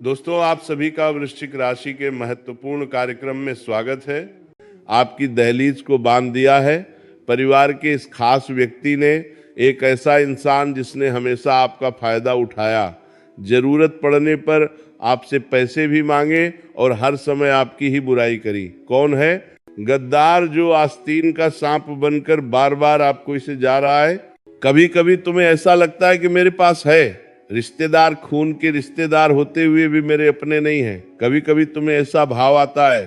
दोस्तों, आप सभी का वृश्चिक राशि के महत्वपूर्ण कार्यक्रम में स्वागत है। आपकी दहलीज को बांध दिया है परिवार के इस खास व्यक्ति ने, एक ऐसा इंसान जिसने हमेशा आपका फायदा उठाया, जरूरत पड़ने पर आपसे पैसे भी मांगे और हर समय आपकी ही बुराई करी। कौन है? गद्दार, जो आस्तीन का सांप बनकर बार बार आपको इसे जा रहा है। कभी कभी तुम्हें ऐसा लगता है कि मेरे पास है रिश्तेदार, खून के रिश्तेदार होते हुए भी मेरे अपने नहीं हैं। कभी कभी तुम्हें ऐसा भाव आता है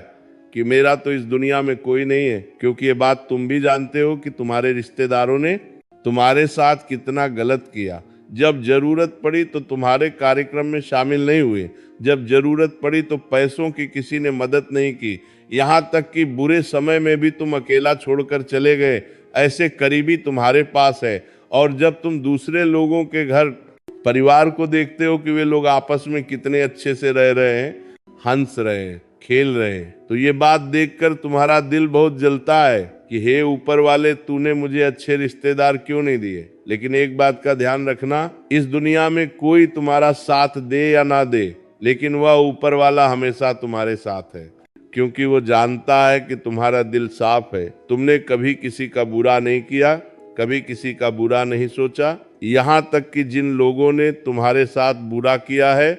कि मेरा तो इस दुनिया में कोई नहीं है, क्योंकि ये बात तुम भी जानते हो कि तुम्हारे रिश्तेदारों ने तुम्हारे साथ कितना गलत किया। जब जरूरत पड़ी तो तुम्हारे कार्यक्रम में शामिल नहीं हुए, जब जरूरत पड़ी तो पैसों की किसी ने मदद नहीं की, यहाँ तक कि बुरे समय में भी तुम अकेला छोड़कर चले गए। ऐसे करीबी तुम्हारे पास है। और जब तुम दूसरे लोगों के घर परिवार को देखते हो कि वे लोग आपस में कितने अच्छे से रह रहे हैं, हंस रहे हैं, खेल रहे हैं, तो ये बात देखकर तुम्हारा दिल बहुत जलता है कि हे ऊपर वाले, तूने मुझे अच्छे रिश्तेदार क्यों नहीं दिए। लेकिन एक बात का ध्यान रखना, इस दुनिया में कोई तुम्हारा साथ दे या ना दे, लेकिन वह ऊपर वाला हमेशा तुम्हारे साथ है, क्योंकि वो जानता है कि तुम्हारा दिल साफ है। तुमने कभी किसी का बुरा नहीं किया, कभी किसी का बुरा नहीं सोचा। यहाँ तक कि जिन लोगों ने तुम्हारे साथ बुरा किया है,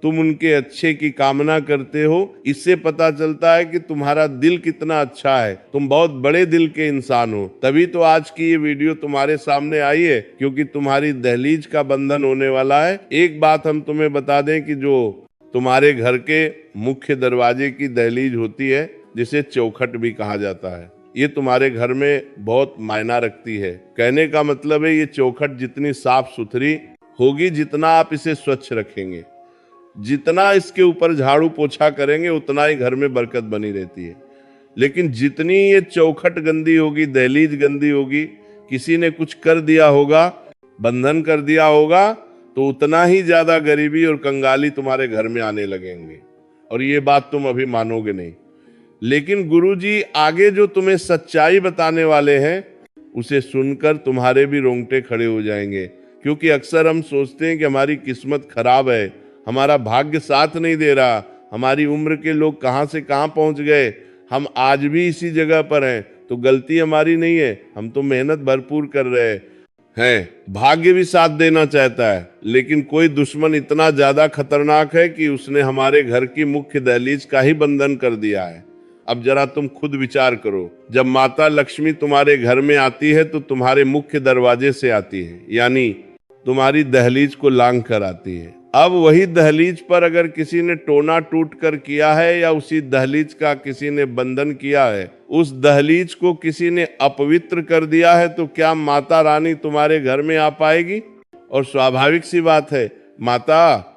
तुम उनके अच्छे की कामना करते हो। इससे पता चलता है कि तुम्हारा दिल कितना अच्छा है, तुम बहुत बड़े दिल के इंसान हो। तभी तो आज की ये वीडियो तुम्हारे सामने आई है, क्योंकि तुम्हारी दहलीज का बंधन होने वाला है। एक बात हम तुम्हें बता दें कि जो तुम्हारे घर के मुख्य दरवाजे की दहलीज होती है, जिसे चौखट भी कहा जाता है, ये तुम्हारे घर में बहुत मायना रखती है। कहने का मतलब है, ये चौखट जितनी साफ सुथरी होगी, जितना आप इसे स्वच्छ रखेंगे, जितना इसके ऊपर झाड़ू पोछा करेंगे, उतना ही घर में बरकत बनी रहती है। लेकिन जितनी ये चौखट गंदी होगी, दहलीज गंदी होगी, किसी ने कुछ कर दिया होगा, बंधन कर दिया होगा, तो उतना ही ज्यादा गरीबी और कंगाली तुम्हारे घर में आने लगेंगे। और ये बात तुम अभी मानोगे नहीं। लेकिन गुरुजी आगे जो तुम्हें सच्चाई बताने वाले हैं, उसे सुनकर तुम्हारे भी रोंगटे खड़े हो जाएंगे। क्योंकि अक्सर हम सोचते हैं कि हमारी किस्मत खराब है, हमारा भाग्य साथ नहीं दे रहा, हमारी उम्र के लोग कहां से कहां पहुंच गए, हम आज भी इसी जगह पर हैं। तो गलती हमारी नहीं है, हम तो मेहनत भरपूर कर रहे हैं। भाग्य भी साथ देना चाहता है, लेकिन कोई दुश्मन इतना ज्यादा खतरनाक है कि उसने हमारे घर की मुख्य दहलीज का ही बंधन कर दिया है। अब जरा तुम खुद विचार करो, जब माता लक्ष्मी तुम्हारे घर में आती है तो तुम्हारे मुख्य दरवाजे से आती है, यानी तुम्हारी दहलीज को लांघ कर आती है। अब वही दहलीज पर अगर किसी ने टोना टूट कर किया है, या उसी दहलीज का किसी ने बंधन किया है, उस दहलीज को किसी ने अपवित्र कर दिया है, तो क्या माता रानी तुम्हारे घर में आ पाएगी? और स्वाभाविक सी बात है, माता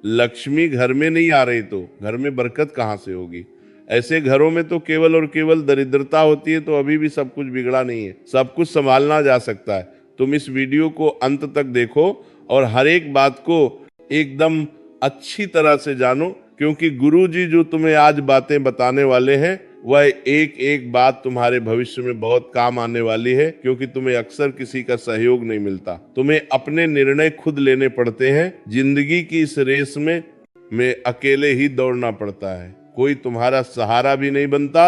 लक्ष्मी घर में नहीं आ रही तो घर में बरकत कहां से होगी? ऐसे घरों में तो केवल और केवल दरिद्रता होती है। तो अभी भी सब कुछ बिगड़ा नहीं है, सब कुछ संभालना जा सकता है। तुम इस वीडियो को अंत तक देखो और हर एक बात को एकदम अच्छी तरह से जानो, क्योंकि गुरुजी जो तुम्हें आज बातें बताने वाले हैं, वह एक एक बात तुम्हारे भविष्य में बहुत काम आने वाली है। क्योंकि तुम्हें अक्सर किसी का सहयोग नहीं मिलता, तुम्हें अपने निर्णय खुद लेने पड़ते हैं। जिंदगी की इस रेस में अकेले ही दौड़ना पड़ता है, कोई तुम्हारा सहारा भी नहीं बनता।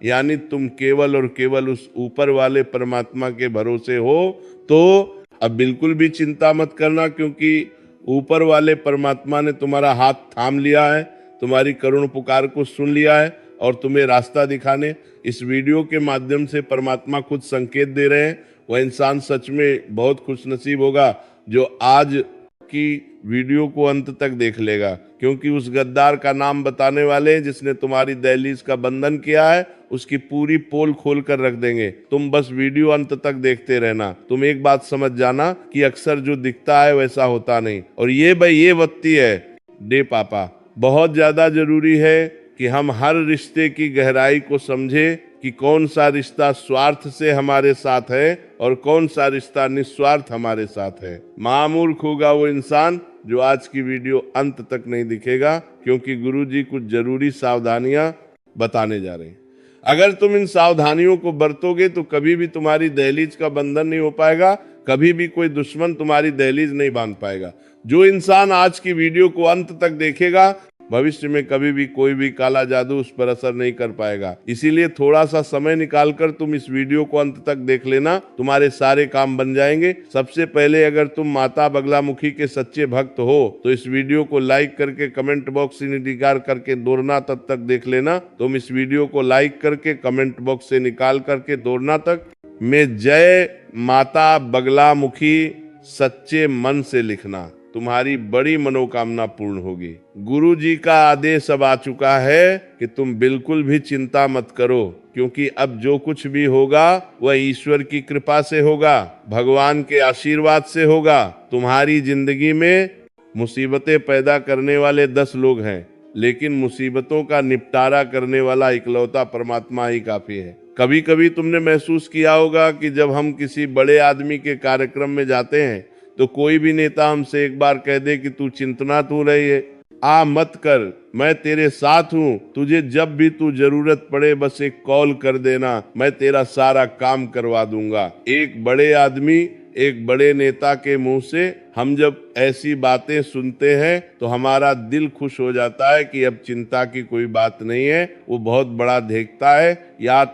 यानी तुम केवल और केवल उस ऊपर वाले परमात्मा के भरोसे हो। तो अब बिल्कुल भी चिंता मत करना, क्योंकि ऊपर वाले परमात्मा ने तुम्हारा हाथ थाम लिया है, तुम्हारी करुण पुकार को सुन लिया है और तुम्हें रास्ता दिखाने इस वीडियो के माध्यम से परमात्मा खुद संकेत दे रहे हैं। वह इंसान सच में बहुत खुशनसीब होगा जो आज की वीडियो को अंत तक देख लेगा, क्योंकि उस गद्दार का नाम बताने वाले हैं जिसने तुम्हारी दहलीज का बंधन किया है, उसकी पूरी पोल खोल कर रख देंगे। तुम बस वीडियो अंत तक देखते रहना। तुम एक बात समझ जाना कि अक्सर जो दिखता है वैसा होता नहीं। और ये भाई ये वत्ती है डे पापा, बहुत ज्यादा जरूरी है कि हम हर रिश्ते की गहराई को समझे कि कौन सा रिश्ता स्वार्थ से हमारे साथ है और कौन सा रिश्ता निस्वार्थ हमारे साथ है। महामूर्ख होगा वो इंसान जो आज की वीडियो अंत तक नहीं दिखेगा, क्योंकि गुरुजी कुछ जरूरी सावधानियां बताने जा रहे हैं। अगर तुम इन सावधानियों को बरतोगे तो कभी भी तुम्हारी दहलीज का बंधन नहीं हो पाएगा, कभी भी कोई दुश्मन तुम्हारी दहलीज नहीं बांध पाएगा। जो इंसान आज की वीडियो को अंत तक देखेगा, भविष्य में कभी भी कोई भी काला जादू उस पर असर नहीं कर पाएगा। इसीलिए थोड़ा सा समय निकालकर तुम इस वीडियो को अंत तक देख लेना, तुम्हारे सारे काम बन जाएंगे। सबसे पहले अगर तुम माता बगलामुखी के सच्चे भक्त हो तो इस वीडियो को लाइक करके कमेंट बॉक्स से निकाल करके दोड़ना तब तक देख लेना। तुम इस वीडियो को लाइक करके कमेंट बॉक्स से निकाल करके दोड़ना तक में जय माता बगलामुखी सच्चे मन से लिखना, तुम्हारी बड़ी मनोकामना पूर्ण होगी। गुरु जी का आदेश अब आ चुका है कि तुम बिल्कुल भी चिंता मत करो, क्योंकि अब जो कुछ भी होगा वह ईश्वर की कृपा से होगा, भगवान के आशीर्वाद से होगा। तुम्हारी जिंदगी में मुसीबतें पैदा करने वाले 10 लोग हैं, लेकिन मुसीबतों का निपटारा करने वाला इकलौता परमात्मा ही काफी है। कभी कभी तुमने महसूस किया होगा कि जब हम किसी बड़े आदमी के कार्यक्रम में जाते हैं तो कोई भी नेता हमसे एक बार कह दे कि तू चिंतना तू रही है, आ मत कर, मैं तेरे साथ हूँ, तुझे जब भी तू जरूरत पड़े बस एक कॉल कर देना, मैं तेरा सारा काम करवा दूंगा। एक बड़े आदमी, एक बड़े नेता के मुंह से हम जब ऐसी बातें सुनते हैं तो हमारा दिल खुश हो जाता है कि अब चिंता की कोई बात नहीं है। वो बहुत बड़ा देखता है या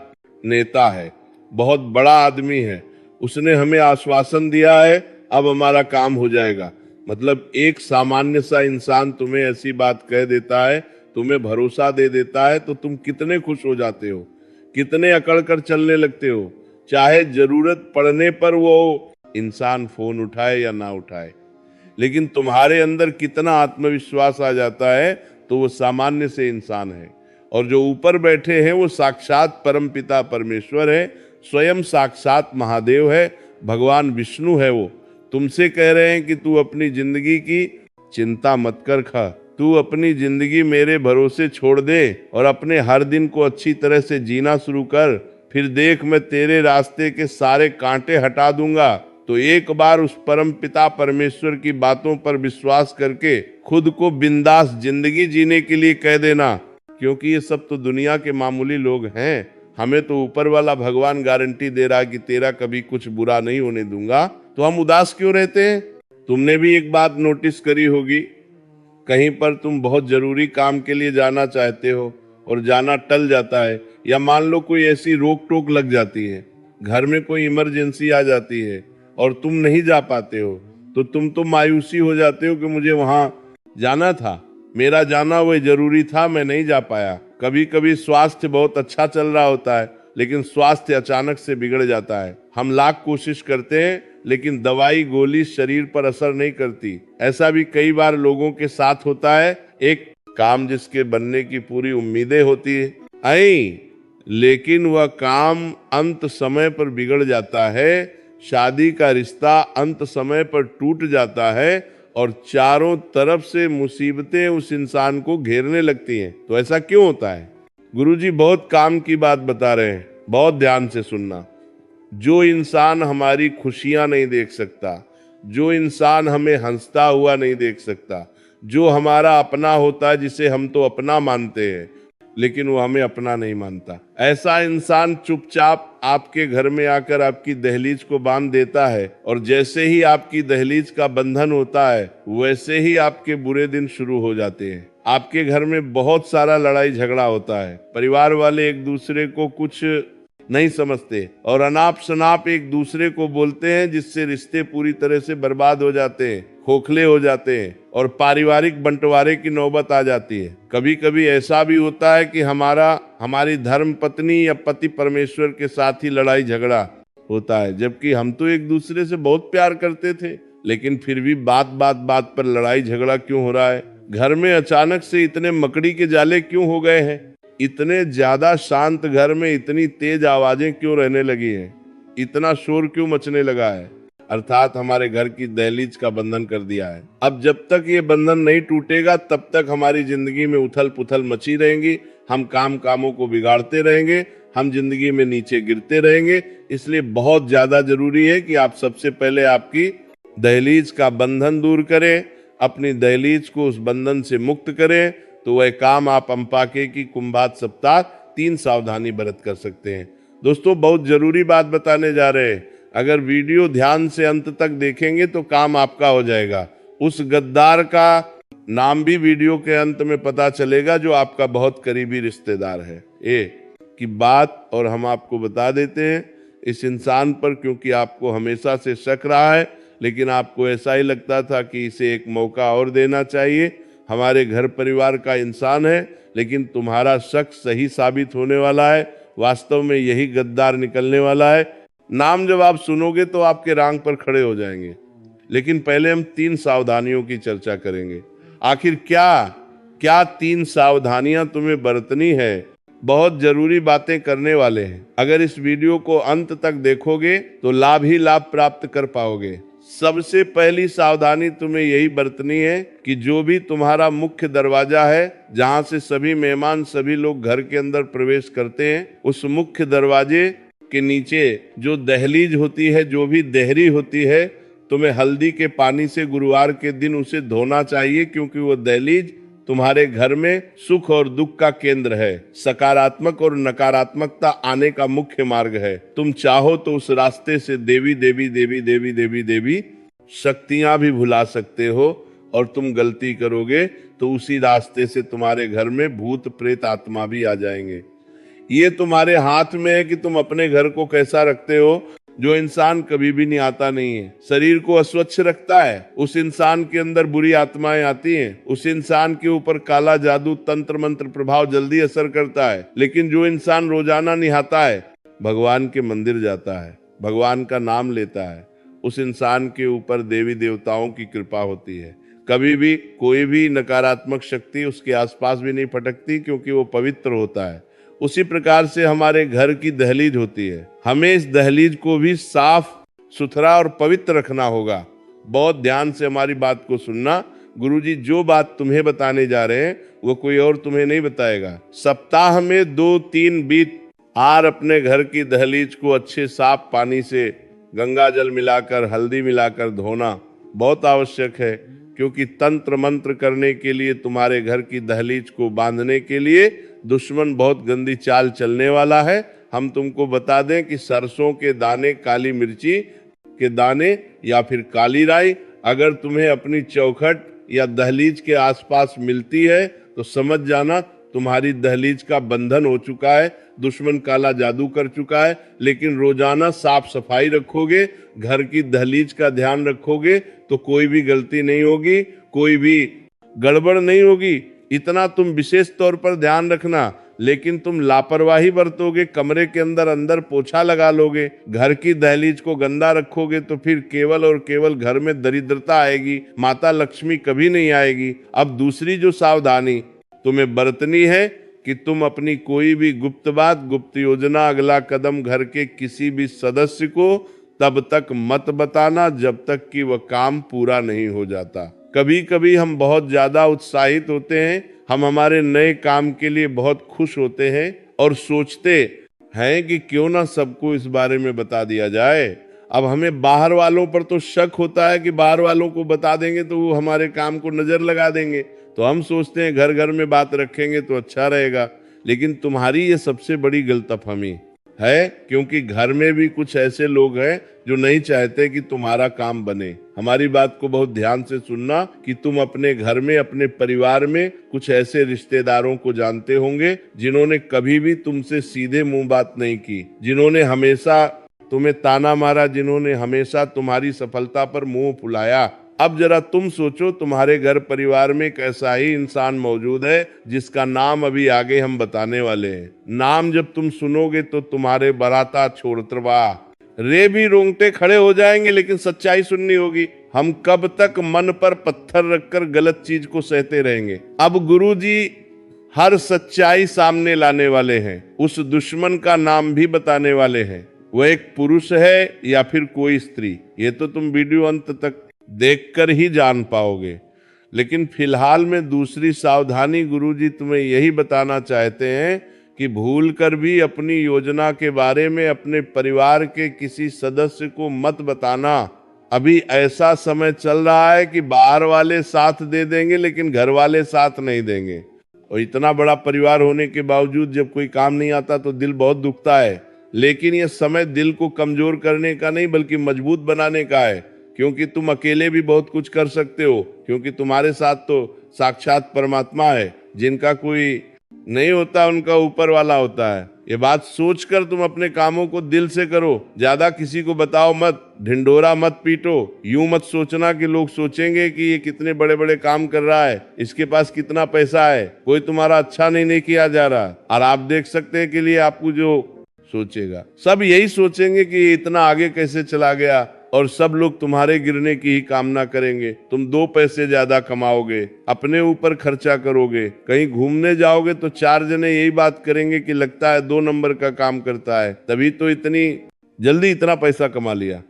नेता है, बहुत बड़ा आदमी है, उसने हमें आश्वासन दिया है, अब हमारा काम हो जाएगा। मतलब एक सामान्य सा इंसान तुम्हें ऐसी बात कह देता है, तुम्हें भरोसा दे देता है, तो तुम कितने खुश हो जाते हो, कितने अकड़ कर चलने लगते हो, चाहे जरूरत पड़ने पर वो इंसान फोन उठाए या ना उठाए। लेकिन तुम्हारे अंदर कितना आत्मविश्वास आ जाता है, तो वो सामान्य से इंसान है, और जो ऊपर बैठे हैं वो साक्षात परमपिता परमेश्वर है, स्वयं साक्षात महादेव है, भगवान विष्णु है। वो तुमसे कह रहे हैं कि तू अपनी जिंदगी की चिंता मत कर, तू अपनी जिंदगी मेरे भरोसे छोड़ दे और अपने हर दिन को अच्छी तरह से जीना शुरू कर, फिर देख मैं तेरे रास्ते के सारे कांटे हटा दूंगा। तो एक बार उस परम पिता परमेश्वर की बातों पर विश्वास करके खुद को बिंदास जिंदगी जीने के लिए कह देना, क्योंकि ये सब तो दुनिया के मामूली लोग हैं, हमें तो ऊपर वाला भगवान गारंटी दे रहा है कि तेरा कभी कुछ बुरा नहीं होने दूंगा, तो हम उदास क्यों रहते हैं। तुमने भी एक बात नोटिस करी होगी, कहीं पर तुम बहुत जरूरी काम के लिए जाना चाहते हो और जाना टल जाता है, या मान लो कोई ऐसी रोक टोक लग जाती है, घर में कोई इमरजेंसी आ जाती है और तुम नहीं जा पाते हो, तो तुम तो मायूसी हो जाते हो कि मुझे वहां जाना था, मेरा जाना वह जरूरी था, मैं नहीं जा पाया। कभी कभी स्वास्थ्य बहुत अच्छा चल रहा होता है, लेकिन स्वास्थ्य अचानक से बिगड़ जाता है। हम लाख कोशिश करते हैं, लेकिन दवाई गोली शरीर पर असर नहीं करती। ऐसा भी कई बार लोगों के साथ होता है। एक काम जिसके बनने की पूरी उम्मीदें होती है, लेकिन वह काम अंत समय पर बिगड़ जाता है, शादी का रिश्ता अंत समय पर टूट जाता है और चारों तरफ से मुसीबतें उस इंसान को घेरने लगती हैं। तो ऐसा क्यों होता है? गुरुजी बहुत काम की बात बता रहे हैं, बहुत ध्यान से सुनना। जो इंसान हमारी खुशियां नहीं देख सकता, जो इंसान हमें हंसता हुआ नहीं देख सकता, जो हमारा अपना होता है, जिसे हम तो अपना मानते हैं लेकिन वो हमें अपना नहीं मानता, ऐसा इंसान चुपचाप आपके घर में आकर आपकी दहलीज को बांध देता है, और जैसे ही आपकी दहलीज का बंधन होता है वैसे ही आपके बुरे दिन शुरू हो जाते हैं। आपके घर में बहुत सारा लड़ाई झगड़ा होता है, परिवार वाले एक दूसरे को कुछ नहीं समझते और अनाप शनाप एक दूसरे को बोलते हैं, जिससे रिश्ते पूरी तरह से बर्बाद हो जाते हैं, खोखले हो जाते हैं और पारिवारिक बंटवारे की नौबत आ जाती है। कभी कभी ऐसा भी होता है कि हमारी धर्म पत्नी या पति परमेश्वर के साथ ही लड़ाई झगड़ा होता है, जबकि हम तो एक दूसरे से बहुत प्यार करते थे, लेकिन फिर भी बात पर लड़ाई झगड़ा क्यों हो रहा है? घर में अचानक से इतने मकड़ी के जाले क्यों हो गए हैं? इतने ज्यादा शांत घर में इतनी तेज आवाजें क्यों रहने लगी हैं? इतना शोर क्यों मचने लगा है? अर्थात हमारे घर की दहलीज का बंधन कर दिया है। अब जब तक ये बंधन नहीं टूटेगा तब तक हमारी जिंदगी में उथल पुथल मची रहेंगी, हम कामों को बिगाड़ते रहेंगे, हम जिंदगी में नीचे गिरते रहेंगे। इसलिए बहुत ज्यादा जरूरी है कि आप सबसे पहले आपकी दहलीज का बंधन दूर करें, अपनी दहलीज को उस बंधन से मुक्त करें, तो वह काम आप अंपाके की कुंभात सप्ताह 3 सावधानी बरत कर सकते हैं। दोस्तों बहुत जरूरी बात बताने जा रहे हैं, अगर वीडियो ध्यान से अंत तक देखेंगे तो काम आपका हो जाएगा, उस गद्दार का नाम भी वीडियो के अंत में पता चलेगा, जो आपका बहुत करीबी रिश्तेदार है। ये की बात और हम आपको बता देते हैं इस इंसान पर, क्योंकि आपको हमेशा से शक रहा है, लेकिन आपको ऐसा ही लगता था कि इसे एक मौका और देना चाहिए। हमारे घर परिवार का इंसान है, लेकिन तुम्हारा शक सही साबित होने वाला है। वास्तव में यही गद्दार निकलने वाला है। नाम जब आप सुनोगे तो आपके रांग पर खड़े हो जाएंगे। लेकिन पहले हम 3 सावधानियों की चर्चा करेंगे। आखिर क्या क्या 3 सावधानियां तुम्हें बरतनी है। बहुत जरूरी बातें करने वाले हैं। अगर इस वीडियो को अंत तक देखोगे तो लाभ ही लाभ प्राप्त कर पाओगे। सबसे पहली सावधानी तुम्हें यही बरतनी है कि जो भी तुम्हारा मुख्य दरवाजा है, जहां से सभी मेहमान, सभी लोग घर के अंदर प्रवेश करते हैं, उस मुख्य दरवाजे के नीचे जो दहलीज होती है, जो भी देहरी होती है, तुम्हें हल्दी के पानी से गुरुवार के दिन उसे धोना चाहिए, क्योंकि वो दहलीज तुम्हारे घर में सुख और दुख का केंद्र है। सकारात्मक और नकारात्मकता आने का मुख्य मार्ग है। तुम चाहो तो उस रास्ते से देवी देवी देवी देवी देवी देवी शक्तियां भी भुला सकते हो, और तुम गलती करोगे तो उसी रास्ते से तुम्हारे घर में भूत प्रेत आत्मा भी आ जाएंगे। ये तुम्हारे हाथ में है कि तुम अपने घर को कैसा रखते हो। जो इंसान कभी भी नहीं आता नहीं है, शरीर को अस्वच्छ रखता है, उस इंसान के अंदर बुरी आत्माएं आती हैं। उस इंसान के ऊपर काला जादू, तंत्र मंत्र प्रभाव जल्दी असर करता है। लेकिन जो इंसान रोजाना नहाता है, भगवान के मंदिर जाता है, भगवान का नाम लेता है, उस इंसान के ऊपर देवी देवताओं की कृपा होती है। कभी भी कोई भी नकारात्मक शक्ति उसके आसपास भी नहीं फटकती, क्योंकि वो पवित्र होता है। उसी प्रकार से हमारे घर की दहलीज होती है। हमें इस दहलीज को भी साफ सुथरा और पवित्र रखना होगा। बहुत ध्यान से हमारी बात को सुनना। गुरुजी जो बात तुम्हें बताने जा रहे हैं वो कोई और तुम्हें नहीं बताएगा। सप्ताह में 2-3 बार अपने घर की दहलीज को अच्छे साफ पानी से गंगा जल मिलाकर, हल्दी मिलाकर धोना बहुत आवश्यक है, क्योंकि तंत्र मंत्र करने के लिए, तुम्हारे घर की दहलीज को बांधने के लिए दुश्मन बहुत गंदी चाल चलने वाला है। हम तुमको बता दें कि सरसों के दाने, काली मिर्ची के दाने या फिर काली राई अगर तुम्हें अपनी चौखट या दहलीज के आसपास मिलती है तो समझ जाना तुम्हारी दहलीज का बंधन हो चुका है, दुश्मन काला जादू कर चुका है। लेकिन रोजाना साफ सफाई रखोगे, घर की दहलीज का ध्यान रखोगे तो कोई भी गलती नहीं होगी, कोई भी गड़बड़ नहीं होगी। इतना तुम विशेष तौर पर ध्यान रखना। लेकिन तुम लापरवाही बरतोगे, कमरे के अंदर पोछा लगा लोगे, घर की दहलीज को गंदा रखोगे, तो फिर केवल और केवल घर में दरिद्रता आएगी, माता लक्ष्मी कभी नहीं आएगी। अब दूसरी जो सावधानी तुम्हें बरतनी है कि तुम अपनी कोई भी गुप्त बात, गुप्त योजना, अगला कदम घर के किसी भी सदस्य को तब तक मत बताना जब तक कि वह काम पूरा नहीं हो जाता। कभी कभी हम बहुत ज्यादा उत्साहित होते हैं, हम हमारे नए काम के लिए बहुत खुश होते हैं और सोचते हैं कि क्यों ना सबको इस बारे में बता दिया जाए। अब हमें बाहर वालों पर तो शक होता है कि बाहर वालों को बता देंगे तो वो हमारे काम को नजर लगा देंगे, तो हम सोचते हैं घर घर में बात रखेंगे तो अच्छा रहेगा। लेकिन तुम्हारी ये सबसे बड़ी गलतफहमी है, क्योंकि घर में भी कुछ ऐसे लोग हैं जो नहीं चाहते कि तुम्हारा काम बने। हमारी बात को बहुत ध्यान से सुनना कि तुम अपने घर में, अपने परिवार में कुछ ऐसे रिश्तेदारों को जानते होंगे जिन्होंने कभी भी तुमसे सीधे मुंह बात नहीं की, जिन्होंने हमेशा तुम्हें ताना मारा, जिन्होंने हमेशा तुम्हारी सफलता पर मुंह फुलाया। अब जरा तुम सोचो, तुम्हारे घर परिवार में एक ऐसा ही इंसान मौजूद है जिसका नाम अभी आगे हम बताने वाले हैं। नाम जब तुम सुनोगे तो तुम्हारे बराता छोड़तरवा रे भी रोंगटे खड़े हो जाएंगे, लेकिन सच्चाई सुननी होगी। हम कब तक मन पर पत्थर रखकर गलत चीज को सहते रहेंगे। अब गुरुजी हर सच्चाई सामने लाने वाले हैं, उस दुश्मन का नाम भी बताने वाले हैं। वह एक पुरुष है या फिर कोई स्त्री, ये तो तुम वीडियो अंत तक देखकर ही जान पाओगे। लेकिन फिलहाल में दूसरी सावधानी गुरुजी तुम्हें यही बताना चाहते हैं कि भूलकर भी अपनी योजना के बारे में अपने परिवार के किसी सदस्य को मत बताना। अभी ऐसा समय चल रहा है कि बाहर वाले साथ दे देंगे लेकिन घर वाले साथ नहीं देंगे। और इतना बड़ा परिवार होने के बावजूद जब कोई काम नहीं आता तो दिल बहुत दुखता है। लेकिन यह समय दिल को कमजोर करने का नहीं बल्कि मजबूत बनाने का है। क्योंकि तुम अकेले भी बहुत कुछ कर सकते हो, क्योंकि तुम्हारे साथ तो साक्षात परमात्मा है। जिनका कोई नहीं होता उनका ऊपर वाला होता है। ये बात सोचकर तुम अपने कामों को दिल से करो, ज्यादा किसी को बताओ मत, ढिंढोरा मत पीटो। यूं मत सोचना कि लोग सोचेंगे कि ये कितने बड़े बड़े काम कर रहा है, इसके पास कितना पैसा है। कोई तुम्हारा अच्छा नहीं किया जा रहा, और आप देख सकते हैं के लिए आपको जो सोचेगा, सब यही सोचेंगे कि ये इतना आगे कैसे चला गया, और सब लोग तुम्हारे गिरने की ही कामना करेंगे। तुम 2 पैसे ज्यादा कमाओगे, अपने ऊपर खर्चा करोगे, कहीं घूमने जाओगे तो 4 जने यही बात करेंगे कि लगता है 2 नंबर का काम करता है, तभी तो इतनी जल्दी इतना पैसा कमा लिया।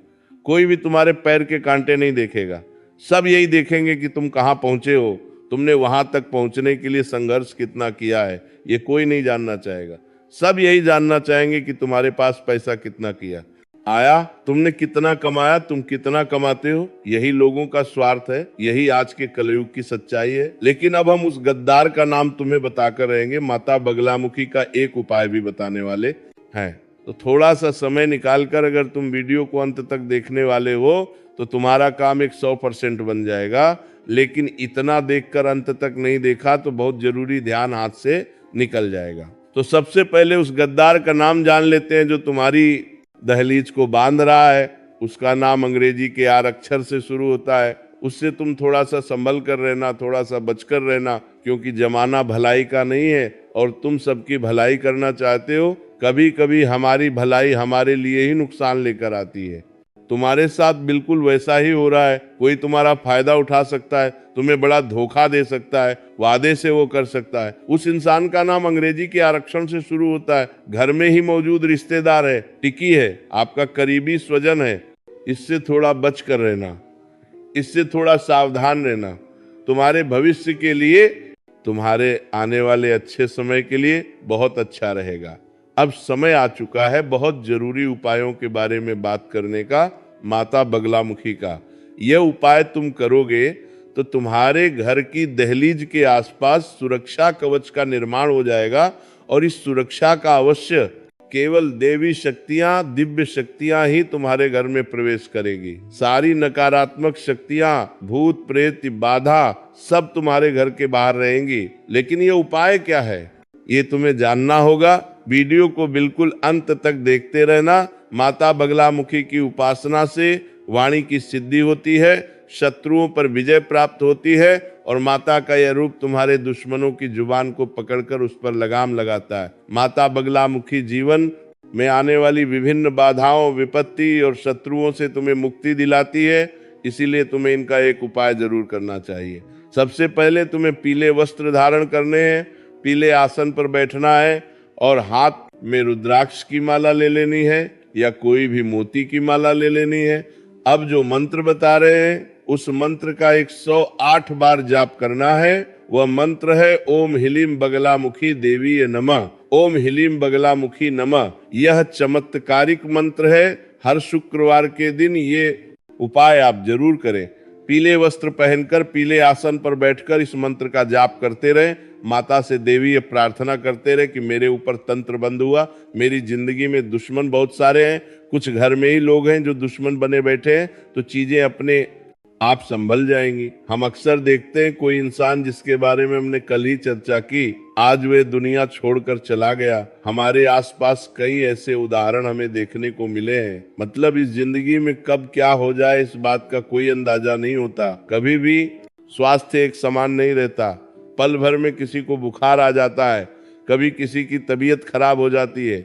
कोई भी तुम्हारे पैर के कांटे नहीं देखेगा, सब यही देखेंगे कि तुम कहाँ पहुंचे हो, तुमने वहां तक पहुंचने के लिए संघर्ष कितना किया है। ये कोई नहीं जानना चाहेगा, सब यही जानना चाहेंगे कि तुम्हारे पास पैसा कितना किया आया, तुमने कितना कमाया, तुम कितना कमाते हो। यही लोगों का स्वार्थ है, यही आज के कलयुग की सच्चाई है। लेकिन अब हम उस गद्दार का नाम तुम्हें बताकर रहेंगे, माता बगलामुखी का एक उपाय भी बताने वाले हैं। तो थोड़ा सा समय निकालकर अगर तुम वीडियो को अंत तक देखने वाले हो तो तुम्हारा काम 100% बन जाएगा। लेकिन इतना देखकर अंत तक नहीं देखा तो बहुत जरूरी ध्यान हाथ से निकल जाएगा। तो सबसे पहले उस गद्दार का नाम जान लेते हैं जो तुम्हारी दहलीज को बांध रहा है। उसका नाम अंग्रेजी के आर अक्षर से शुरू होता है। उससे तुम थोड़ा सा संभल कर रहना, थोड़ा सा बचकर रहना, क्योंकि जमाना भलाई का नहीं है और तुम सबकी भलाई करना चाहते हो। कभी कभी हमारी भलाई हमारे लिए ही नुकसान लेकर आती है। तुम्हारे साथ बिल्कुल वैसा ही हो रहा है। कोई तुम्हारा फायदा उठा सकता है, तुम्हें बड़ा धोखा दे सकता है, वादे से वो कर सकता है। उस इंसान का नाम अंग्रेजी के आरक्षण से शुरू होता है। घर में ही मौजूद रिश्तेदार है, टिकी है, आपका करीबी स्वजन है। इससे थोड़ा बच कर रहना, इससे थोड़ा सावधान रहना। तुम्हारे भविष्य के लिए, तुम्हारे आने वाले अच्छे समय के लिए बहुत अच्छा रहेगा। अब समय आ चुका है बहुत जरूरी उपायों के बारे में बात करने का, माता बगलामुखी का। यह उपाय तुम करोगे तो तुम्हारे घर की दहलीज के आसपास सुरक्षा कवच का निर्माण हो जाएगा, और इस सुरक्षा का अवश्य केवल देवी शक्तियां, दिव्य शक्तियां ही तुम्हारे घर में प्रवेश करेगी। सारी नकारात्मक शक्तियां, भूत प्रेत, बाधा सब तुम्हारे घर के बाहर रहेंगी। लेकिन ये उपाय क्या है, ये तुम्हें जानना होगा। वीडियो को बिल्कुल अंत तक देखते रहना। माता बगलामुखी की उपासना से वाणी की सिद्धि होती है, शत्रुओं पर विजय प्राप्त होती है, और माता का यह रूप तुम्हारे दुश्मनों की जुबान को पकड़कर उस पर लगाम लगाता है। माता बगलामुखी जीवन में आने वाली विभिन्न बाधाओं, विपत्ति और शत्रुओं से तुम्हें मुक्ति दिलाती है। इसीलिए तुम्हें इनका एक उपाय जरूर करना चाहिए। सबसे पहले तुम्हें पीले वस्त्र धारण करने हैं, पीले आसन पर बैठना है, और हाथ में रुद्राक्ष की माला ले लेनी है या कोई भी मोती की माला ले लेनी है। अब जो मंत्र बता रहे हैं उस मंत्र का 108 बार जाप करना है। वह मंत्र है ओम ह्लीं बगलामुखी देवी नमः। ओम ह्लीं बगलामुखी नमः। यह चमत्कारिक मंत्र है। हर शुक्रवार के दिन ये उपाय आप जरूर करें। पीले वस्त्र पहनकर पीले आसन पर बैठकर इस मंत्र का जाप करते रहें। माता से देवी ये प्रार्थना करते रहे कि मेरे ऊपर तंत्र बंद हुआ, मेरी जिंदगी में दुश्मन बहुत सारे हैं, कुछ घर में ही लोग हैं जो दुश्मन बने बैठे हैं, तो चीजें अपने आप संभल जाएंगी। हम अक्सर देखते हैं कोई इंसान जिसके बारे में हमने कल ही चर्चा की, आज वे दुनिया छोड़कर चला गया। हमारे आसपास कई ऐसे उदाहरण हमें देखने को मिले हैं। मतलब इस जिंदगी में कब क्या हो जाए इस बात का कोई अंदाजा नहीं होता। कभी भी स्वास्थ्य एक समान नहीं रहता। पल भर में किसी को बुखार आ जाता है, कभी किसी की तबीयत खराब हो जाती है,